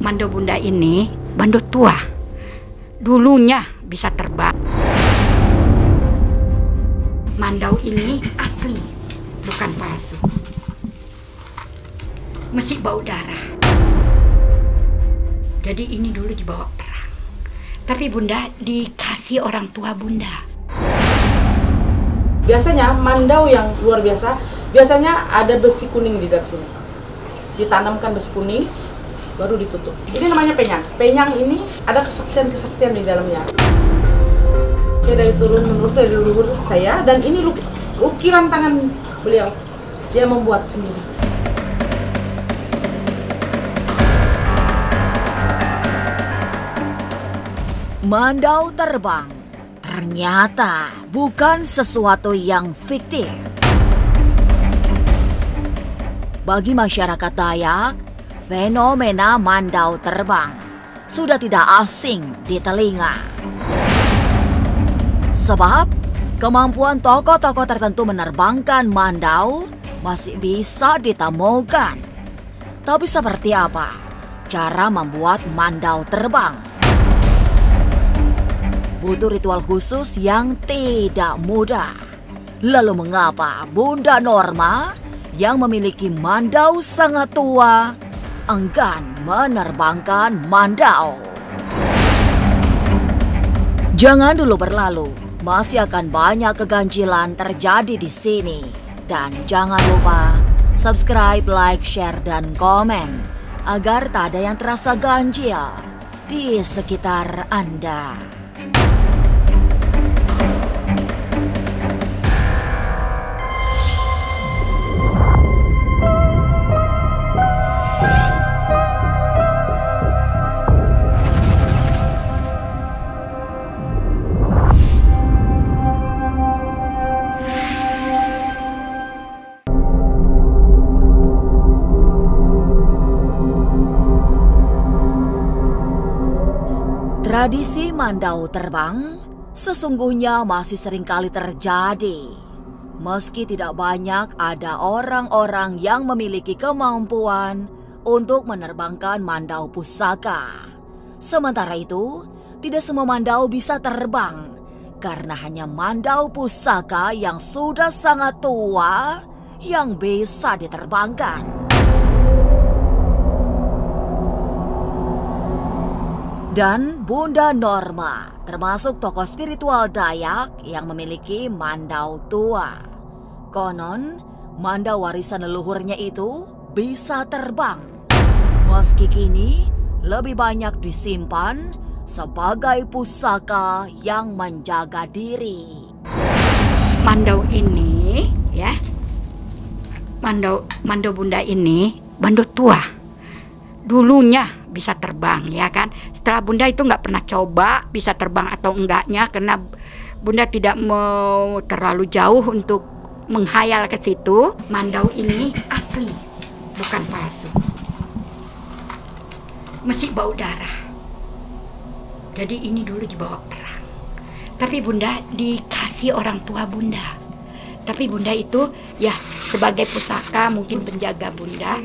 Mando Bunda ini bando tua. Dulunya bisa terbang. Mandau ini asli, bukan palsu. Masih bau darah. Jadi ini dulu dibawa perang. Tapi Bunda dikasih orang tua Bunda. Biasanya mandau yang luar biasa, biasanya ada besi kuning di dalam sini. Ditanamkan besi kuning, baru ditutup. Ini namanya penyang. Penyang ini ada kesaktian-kesaktian di dalamnya. Saya dari turun-menurun dari leluhur saya, dan ini ukiran tangan beliau. Dia membuat sendiri. Mandau terbang ternyata bukan sesuatu yang fiktif. Bagi masyarakat Dayak, fenomena mandau terbang sudah tidak asing di telinga. Sebab kemampuan tokoh-tokoh tertentu menerbangkan mandau masih bisa ditemukan. Tapi seperti apa cara membuat mandau terbang? Butuh ritual khusus yang tidak mudah. Lalu mengapa Bunda Norma yang memiliki mandau sangat tua enggan menerbangkan mandau? Jangan dulu berlalu, masih akan banyak keganjilan terjadi di sini. Dan jangan lupa subscribe, like, share, dan komen agar tak ada yang terasa ganjil di sekitar Anda. Tradisi mandau terbang sesungguhnya masih seringkali terjadi. Meski tidak banyak ada orang-orang yang memiliki kemampuan untuk menerbangkan mandau pusaka. Sementara itu, tidak semua mandau bisa terbang karena hanya mandau pusaka yang sudah sangat tua yang bisa diterbangkan. Dan Bunda Norma termasuk tokoh spiritual Dayak yang memiliki mandau tua. Konon, mandau warisan leluhurnya itu bisa terbang. Meski kini lebih banyak disimpan sebagai pusaka yang menjaga diri. Mandau ini ya. Mandau Bunda ini bando tua. Dulunya bisa terbang ya kan. Setelah Bunda itu nggak pernah coba bisa terbang atau enggaknya karena Bunda tidak mau terlalu jauh untuk menghayal ke situ. Mandau ini asli, bukan palsu. Masih bau darah. Jadi ini dulu dibawa perang. Tapi Bunda dikasih orang tua Bunda. Tapi Bunda itu ya sebagai pusaka mungkin penjaga Bunda.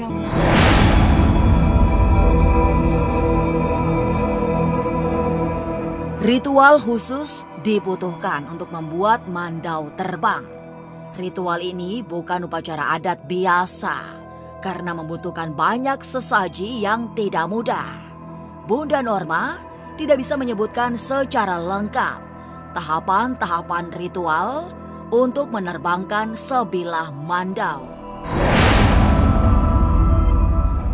Ritual khusus dibutuhkan untuk membuat mandau terbang. Ritual ini bukan upacara adat biasa karena membutuhkan banyak sesaji yang tidak mudah. Bunda Norma tidak bisa menyebutkan secara lengkap tahapan-tahapan ritual untuk menerbangkan sebilah mandau.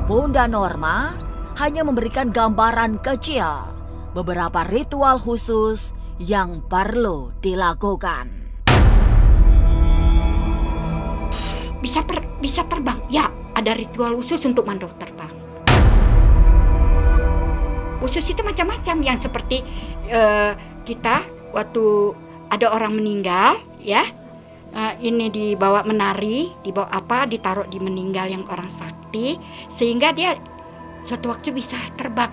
Bunda Norma hanya memberikan gambaran kecil beberapa ritual khusus yang perlu dilakukan. Bisa terbang? Ya, ada ritual khusus untuk mandau terbang. Khusus itu macam-macam yang seperti kita waktu ada orang meninggal, ya, ini dibawa menari, dibawa apa, ditaruh di meninggal yang orang sakti, sehingga dia suatu waktu bisa terbang.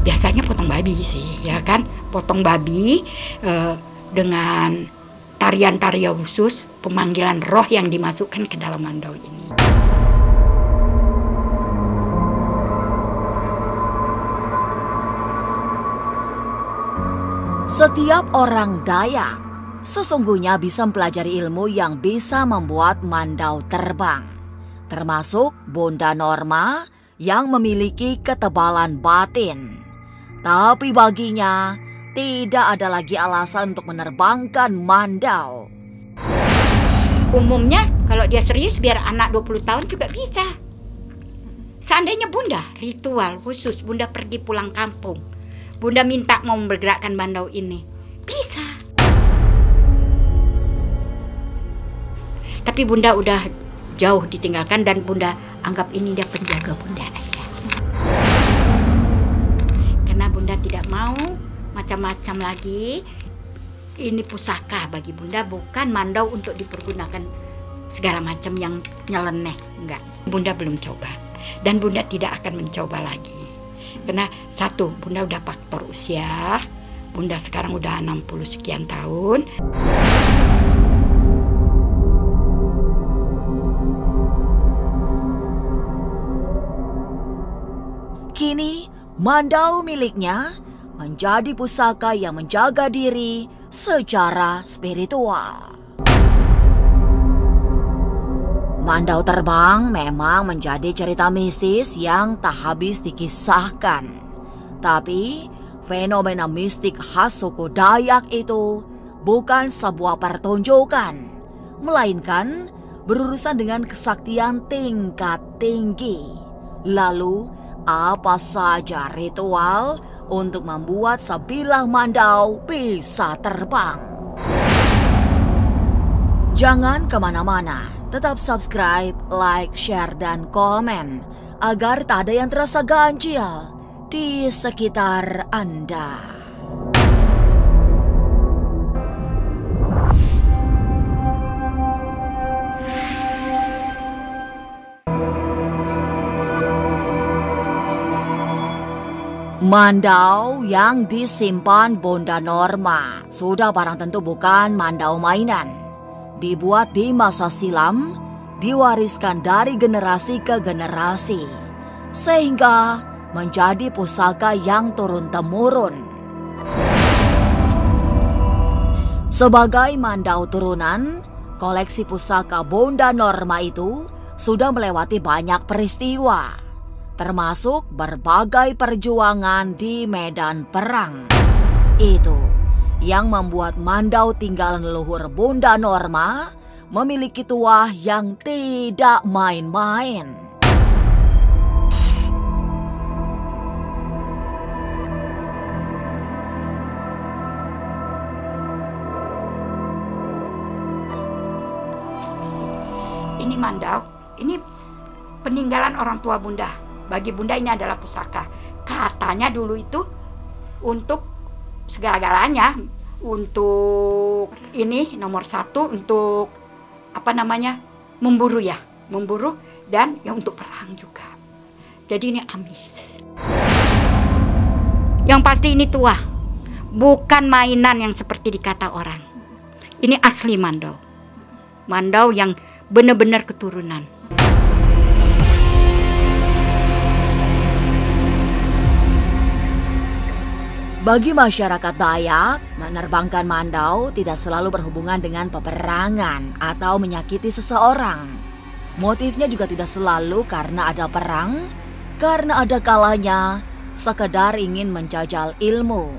Biasanya potong babi sih, ya kan? Potong babi dengan tarian-tarian khusus, pemanggilan roh yang dimasukkan ke dalam mandau ini. Setiap orang Dayak sesungguhnya bisa mempelajari ilmu yang bisa membuat mandau terbang, termasuk Bunda Norma yang memiliki ketebalan batin. Tapi baginya tidak ada lagi alasan untuk menerbangkan mandau. Umumnya kalau dia serius biar anak 20 tahun juga bisa. Seandainya Bunda ritual khusus, Bunda pergi pulang kampung, Bunda minta mau bergerakkan mandau ini, bisa. Tapi Bunda udah jauh ditinggalkan dan Bunda anggap ini dia penjaga Bunda aja. Karena Bunda tidak mau macam-macam lagi. Ini pusaka bagi Bunda, bukan mandau untuk dipergunakan segala macam yang nyeleneh, enggak. Bunda belum coba dan Bunda tidak akan mencoba lagi. Karena satu, Bunda udah faktor usia. Bunda sekarang udah 60 sekian tahun. Kini mandau miliknya menjadi pusaka yang menjaga diri secara spiritual. Mandau terbang memang menjadi cerita mistis yang tak habis dikisahkan. Tapi fenomena mistik khas suku Dayak itu bukan sebuah pertunjukan, melainkan berurusan dengan kesaktian tingkat tinggi. Lalu, apa saja ritual untuk membuat sebilah mandau bisa terbang? Jangan kemana-mana, tetap subscribe, like, share, dan komen agar tak ada yang terasa ganjil di sekitar Anda. Mandau yang disimpan Bunda Norma sudah barang tentu bukan mandau mainan. Dibuat di masa silam, diwariskan dari generasi ke generasi, sehingga menjadi pusaka yang turun-temurun. Sebagai mandau turunan, koleksi pusaka Bunda Norma itu sudah melewati banyak peristiwa, termasuk berbagai perjuangan di medan perang. Itu yang membuat mandau tinggalan leluhur Bunda Norma memiliki tuah yang tidak main-main. Ini mandau, ini peninggalan orang tua Bunda. Bagi Bunda ini adalah pusaka. Katanya dulu itu untuk segala-galanya, untuk ini nomor satu, untuk memburu ya, memburu, dan ya untuk perang juga. Jadi ini amis. Yang pasti ini tua, bukan mainan yang seperti dikata orang. Ini asli mandau, mandau yang benar-benar keturunan. Bagi masyarakat Dayak, menerbangkan mandau tidak selalu berhubungan dengan peperangan atau menyakiti seseorang. Motifnya juga tidak selalu karena ada perang, karena ada kalanya sekedar ingin menjajal ilmu.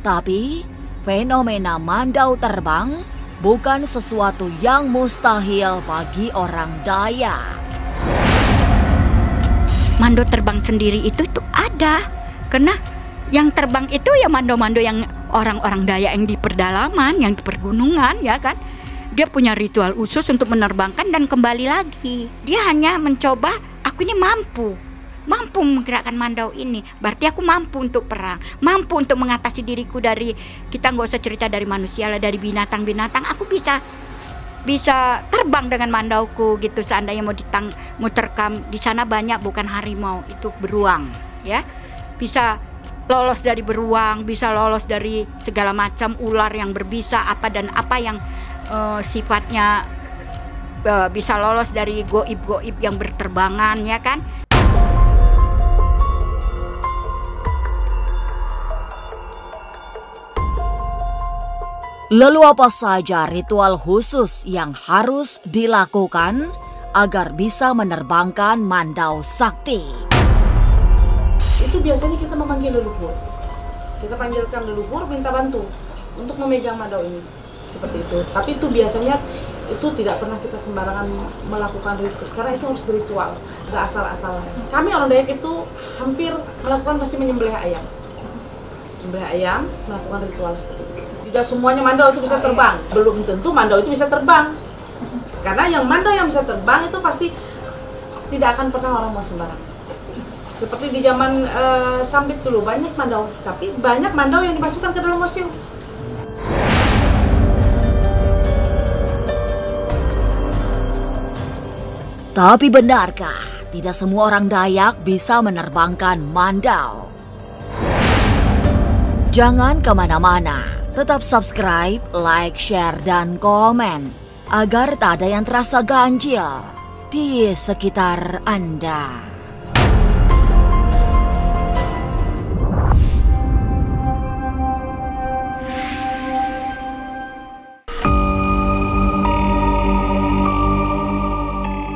Tapi, fenomena mandau terbang bukan sesuatu yang mustahil bagi orang Dayak. Mandau terbang sendiri itu tuh ada, karena yang terbang itu ya mando-mando yang orang-orang Dayak yang di pedalaman, yang di pergunungan, ya kan. Dia punya ritual khusus untuk menerbangkan dan kembali lagi. Dia hanya mencoba, aku ini mampu menggerakkan mandau ini. Berarti aku mampu untuk perang, mampu untuk mengatasi diriku dari, kita nggak usah cerita dari manusia lah, dari binatang-binatang. Aku bisa terbang dengan mandauku gitu. Seandainya mau terkam di sana banyak, bukan harimau, itu beruang, ya. Bisa lolos dari beruang, bisa lolos dari segala macam ular yang berbisa apa yang sifatnya bisa lolos dari goib-goib yang berterbangan, ya kan. Lalu apa saja ritual khusus yang harus dilakukan agar bisa menerbangkan mandau sakti? Itu biasanya kita memanggil leluhur. Kita panggilkan leluhur, minta bantu untuk memegang mandau ini. Seperti itu. Tapi itu biasanya itu tidak pernah kita sembarangan melakukan ritual, karena itu harus ritual, nggak asal-asalan. Kami orang Dayak itu hampir melakukan pasti menyembelih ayam. Menyembelih ayam, melakukan ritual seperti itu. Tidak semuanya mandau itu bisa terbang. Belum tentu mandau itu bisa terbang. Karena yang mandau yang bisa terbang itu pasti tidak akan pernah orang mau sembarang. Seperti di zaman Sambit dulu, banyak mandau. Tapi banyak mandau yang dimasukkan ke dalam museum. Tapi benarkah tidak semua orang Dayak bisa menerbangkan mandau? Jangan kemana-mana. Tetap subscribe, like, share, dan komen agar tak ada yang terasa ganjil di sekitar Anda.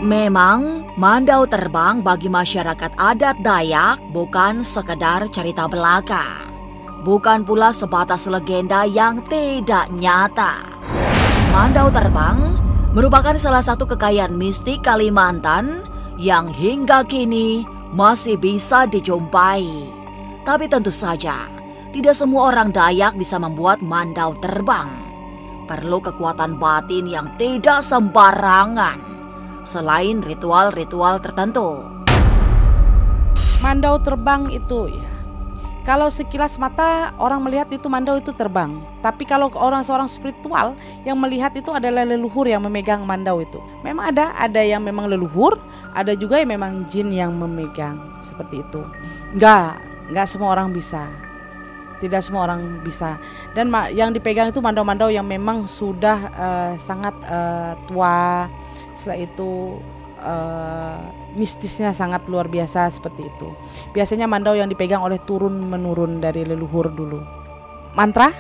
Memang, mandau terbang bagi masyarakat adat Dayak bukan sekedar cerita belaka. Bukan pula sebatas legenda yang tidak nyata. Mandau terbang merupakan salah satu kekayaan mistik Kalimantan yang hingga kini masih bisa dijumpai. Tapi tentu saja, tidak semua orang Dayak bisa membuat mandau terbang. Perlu kekuatan batin yang tidak sembarangan, selain ritual-ritual tertentu. Mandau terbang itu ya, kalau sekilas mata orang melihat itu mandau itu terbang. Tapi kalau seorang spiritual yang melihat itu adalah leluhur yang memegang mandau itu. Memang ada yang memang leluhur, ada juga yang memang jin yang memegang, seperti itu. Enggak semua orang bisa. Tidak semua orang bisa. Dan yang dipegang itu mandau-mandau yang memang sudah sangat tua. Setelah itu mistisnya sangat luar biasa seperti itu. Biasanya mandau yang dipegang oleh turun-menurun dari leluhur dulu. Mantra,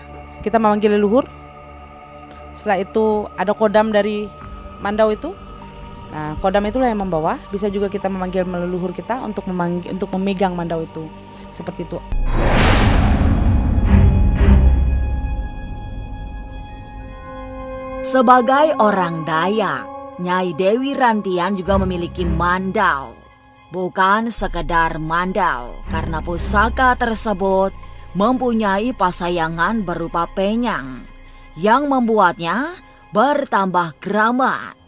kita memanggil leluhur. Setelah itu ada kodam dari mandau itu. Nah, kodam itulah yang membawa. Bisa juga kita memanggil leluhur kita untuk memegang mandau itu. Seperti itu. Sebagai orang Dayak, Nyai Dewi Rantian juga memiliki mandau. Bukan sekedar mandau, karena pusaka tersebut mempunyai pasayangan berupa penyang yang membuatnya bertambah keramat.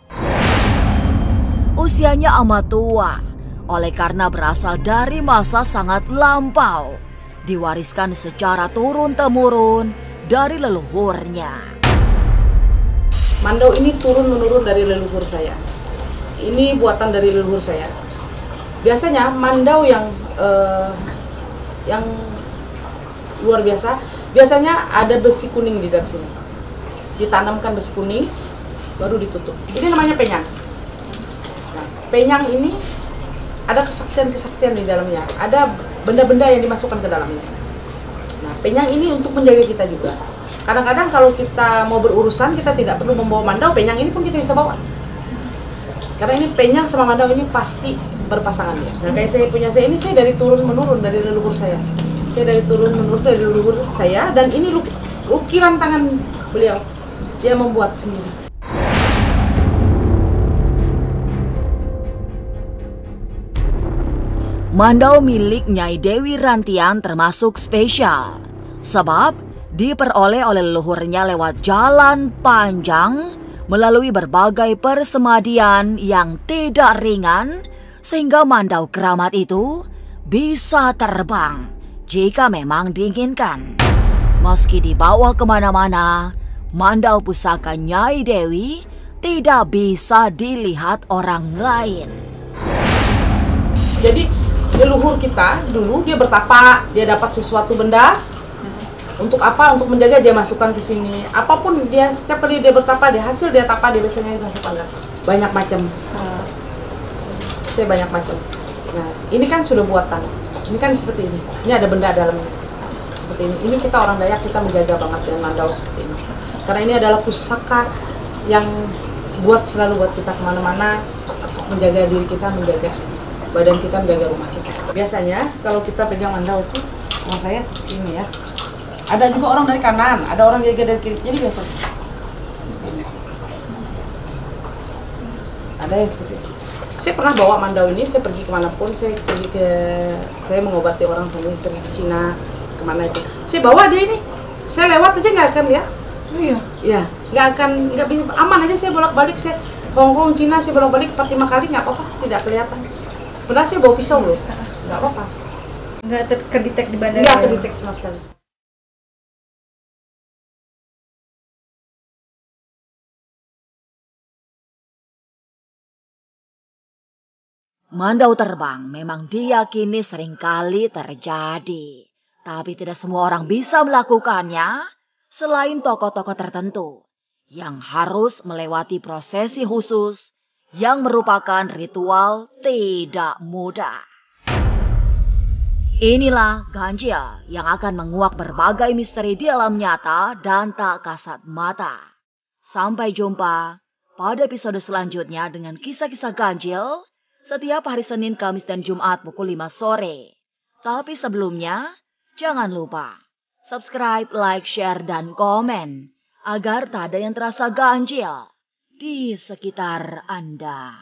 Usianya amat tua, oleh karena berasal dari masa sangat lampau, diwariskan secara turun-temurun dari leluhurnya. Mandau ini turun-menurun dari leluhur saya. Ini buatan dari leluhur saya. Biasanya mandau yang luar biasa, biasanya ada besi kuning di dalam sini. Ditanamkan besi kuning, baru ditutup. Ini namanya penyang. Nah, penyang ini ada kesaktian-kesaktian di dalamnya. Ada benda-benda yang dimasukkan ke dalamnya. Nah, penyang ini untuk menjaga kita juga. Kadang-kadang kalau kita mau berurusan, kita tidak perlu membawa mandau, penyang ini pun kita bisa bawa. Karena ini penyang sama mandau ini pasti berpasangan ya. Nah, kayak saya ini saya dari turun-menurun dari leluhur saya. Saya dari turun-menurun dari leluhur saya, dan ini ukiran tangan beliau. Dia membuat sendiri. Mandau milik Nyai Dewi Rantian termasuk spesial, sebab diperoleh oleh leluhurnya lewat jalan panjang melalui berbagai persemadian yang tidak ringan, sehingga mandau keramat itu bisa terbang jika memang diinginkan. Meski dibawa kemana-mana, mandau pusaka Nyai Dewi tidak bisa dilihat orang lain. Jadi leluhur kita dulu dia bertapa, dia dapat sesuatu benda. Untuk apa? Untuk menjaga, dia masukkan ke sini. Apapun dia, setiap kali dia bertapa, dia hasil dia tapa, dia biasanya dimasukkan ke sini. Banyak macam. Saya banyak macam. Nah, ini kan sudah buatan. Ini kan seperti ini. Ini ada benda dalamnya. Seperti ini. Ini kita orang Dayak, kita menjaga banget dengan mandau seperti ini. Karena ini adalah pusaka yang selalu buat kita kemana-mana, untuk menjaga diri kita, menjaga badan kita, menjaga rumah kita. Biasanya kalau kita pegang mandau itu, sama saya seperti ini ya. Ada juga orang dari kanan, ada orang juga dari kiri. Jadi biasanya seperti ini. Ada yang seperti itu. Saya pernah bawa mandau ini, saya pergi kemanapun, saya mengobati orang sambil pergi ke Cina, kemana itu. Saya bawa dia ini, saya lewat aja nggak akan ya. Iya. Ya, nggak bisa, aman aja saya bolak-balik, saya Hong Kong, Cina, saya bolak-balik 4-5 kali nggak apa-apa, tidak kelihatan. Benar saya bawa pisau loh, nggak apa-apa. Nggak terdetek di badan. Nggak kedetek sama sekali. Mandau terbang memang diyakini seringkali terjadi. Tapi tidak semua orang bisa melakukannya selain tokoh-tokoh tertentu yang harus melewati prosesi khusus yang merupakan ritual tidak mudah. Inilah ganjil yang akan menguak berbagai misteri di alam nyata dan tak kasat mata. Sampai jumpa pada episode selanjutnya dengan kisah-kisah ganjil setiap hari Senin, Kamis, dan Jumat pukul 5 sore. Tapi sebelumnya, jangan lupa subscribe, like, share, dan komen agar tak ada yang terasa ganjil di sekitar Anda.